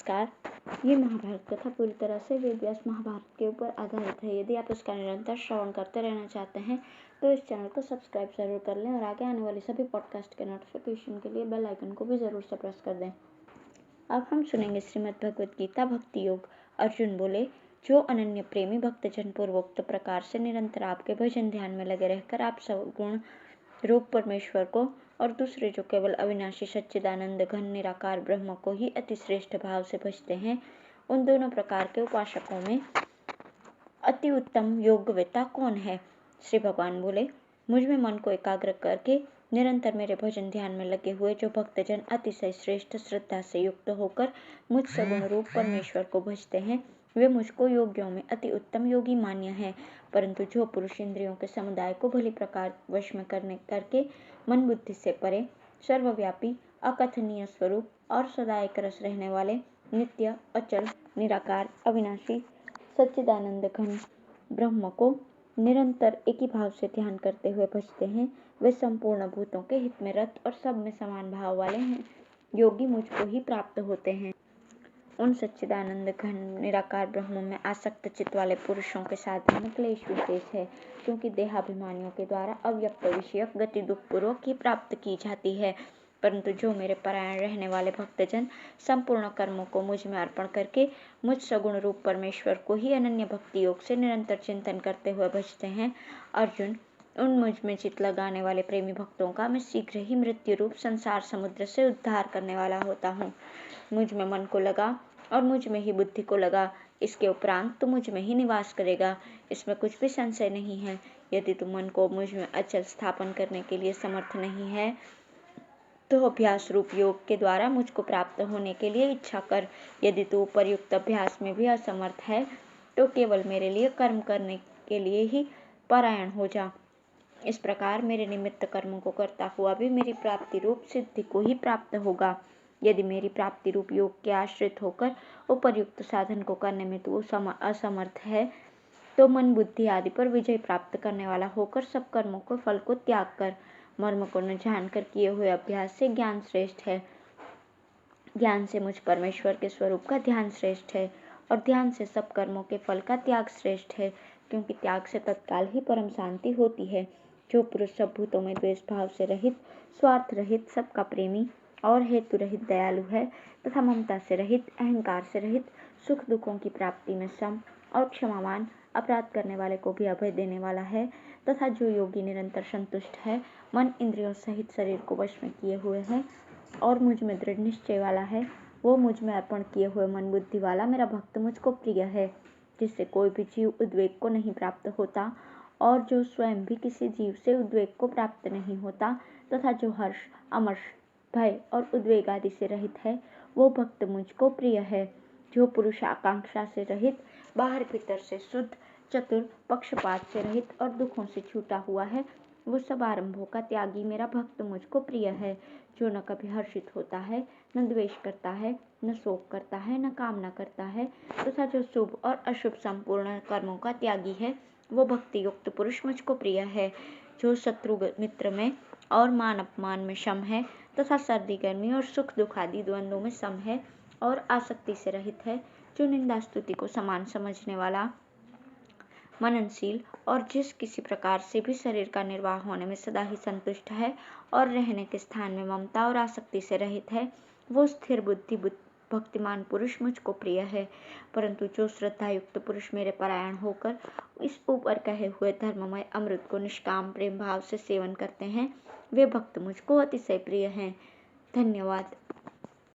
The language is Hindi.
नमस्कार। ये महाभारत कथा पूरी तरह से वेद व्यास महाभारत के ऊपर आधारित है। यदि आप इसका निरंतर श्रवण करते रहना चाहते हैं तो इस चैनल को सब्सक्राइब जरूर कर लें और आगे आने वाली सभी पॉडकास्ट के नोटिफिकेशन के लिए बेल आइकन को भी जरूर से प्रेस कर दें। अब हम सुनेंगे श्रीमद् भगवद गीता भक्ति योग। अर्जुन बोले, जो अनन्य प्रेमी भक्तजन पूर्वोक्त प्रकार से निरंतर आपके भजन ध्यान में लगे रहकर आप सगुण रूप परमेश्वर को और दूसरे जो केवल अविनाशी सच्चिदानंद घन निराकार ब्रह्म को ही अति श्रेष्ठ भाव से भजते हैं, उन दोनों प्रकार के उपासकों में अति उत्तम योग्यवेता कौन है? श्री भगवान बोले, मुझ में मन को एकाग्र करके निरंतर मेरे भजन ध्यान में लगे हुए जो भक्तजन अतिशय श्रेष्ठ श्रद्धा से युक्त होकर मुझ सगुण रूप परमेश्वर को भजते हैं, वे मुझको योगियों में अति उत्तम योगी मान्य हैं। परंतु जो पुरुष इंद्रियों के समुदाय को भली प्रकार वश में करके मन बुद्धि से परे सर्वव्यापी अकथनीय स्वरूप और सदा एक रस रहने वाले नित्य अचल निराकार अविनाशी सच्चिदानंद घन ब्रह्म को निरंतर एक ही भाव से ध्यान करते हुए भजते हैं, वे संपूर्ण भूतों के हित में रत और सब में समान भाव वाले हैं। योगी मुझको ही प्राप्त होते हैं। उन सच्चिदानंद घन निराकार ब्रह्म में आसक्त चित्त वाले पुरुषों के साधन में क्लेश विशेष है, क्योंकि देहाभिमानियों के द्वारा अव्यक्त विषयक गति दुख पूर्वक ही प्राप्त की जाती है। परंतु जो मेरे परायण रहने वाले भक्तजन संपूर्ण कर्मों को मुझ में अर्पण करके मुझ सगुण रूप परमेश्वर को ही अनन्य भक्ति योग से निरंतर चिंतन करते हुए भजते हैं, अर्जुन, उन मुझ में चित्त लगाने वाले प्रेमी भक्तों का मैं शीघ्र ही मृत्यु रूप संसार समुद्र से उद्धार करने वाला होता हूँ। मुझ में मन को लगा और मुझ में ही बुद्धि को लगा, इसके उपरांत तू मुझ में ही निवास करेगा, इसमें कुछ भी संशय नहीं है। यदि तू मन को मुझ में अचल स्थापन करने के लिए समर्थ नहीं है तो अभ्यास रूप योग के द्वारा मुझको प्राप्त होने के लिए इच्छा कर। यदि तू उपर्युक्त अभ्यास में भी असमर्थ है तो केवल मेरे लिए कर्म करने के लिए ही परायण हो जा। इस प्रकार मेरे निमित्त कर्मों को करता हुआ भी मेरी प्राप्ति रूप सिद्धि को ही प्राप्त होगा। यदि मेरी प्राप्ति रूप योग के आश्रित होकर उपर्युक्त साधन को करने में तू असमर्थ है तो मन बुद्धि आदि पर विजय प्राप्त करने वाला होकर सब कर्मों को फल को त्याग कर। मर्म को न जानकर किए हुए अभ्यास से ज्ञान श्रेष्ठ है, ज्ञान से मुझ परमेश्वर के स्वरूप का ध्यान श्रेष्ठ है और ध्यान से सब कर्मों के फल का त्याग श्रेष्ठ है, क्योंकि त्याग से तत्काल ही परम शांति होती है। जो पुरुष सब भूतों में द्वेष भाव से रहित, स्वार्थ रहित, सबका प्रेमी और हेतु रहित दयालु है तथा ममता से रहित, अहंकार से रहित, सुख दुखों की प्राप्ति में सम और क्षमावान, अपराध करने वाले को भी अभय देने वाला है तथा जो योगी निरंतर संतुष्ट है, मन इंद्रियों सहित शरीर को वश में किए हुए है और मुझ में दृढ़ निश्चय वाला है, वो मुझ में अर्पण किए हुए मन बुद्धि वाला मेरा भक्त मुझको प्रिय है, जिससे कोई भी जीव उद्वेग को नहीं प्राप्त होता और जो स्वयं भी किसी जीव से उद्वेग को प्राप्त नहीं होता तथा जो हर्ष, अमर्ष, भय और उद्वेग आदि से रहित है, वो भक्त मुझको प्रिय है। जो पुरुष आकांक्षा से रहित, बाहर भीतर से शुद्ध, चतुर, पक्षपात से रहित और दुखों से छूटा हुआ है, वो सब आरंभों का त्यागी मेरा भक्त मुझको प्रिय है। जो न कभी हर्षित होता है, न द्वेष करता है, न शोक करता है, न कामना करता है तथा जो शुभ और अशुभ संपूर्ण कर्मों का त्यागी है, वो भक्ति युक्त पुरुष मुझको प्रिय है। जो शत्रु मित्र में और मान अपमान में सम है तथा सर्दी गर्मी और सुख दुख आदि द्वंद्वों में सम है और आसक्ति से रहित है, जो निंदा स्तुति को समान समझने वाला, मननशील और जिस किसी प्रकार से भी शरीर का निर्वाह होने में सदा ही संतुष्ट है और रहने के स्थान में ममता और आसक्ति से रहित है, वो स्थिर बुद्धि भक्तिमान पुरुष मुझको प्रिय है। परंतु जो श्रद्धा युक्त पुरुष मेरे परायण होकर इस ऊपर कहे हुए धर्ममय अमृत को निष्काम प्रेम भाव से सेवन करते हैं, वे भक्त मुझको अतिशय प्रिय हैं। धन्यवाद।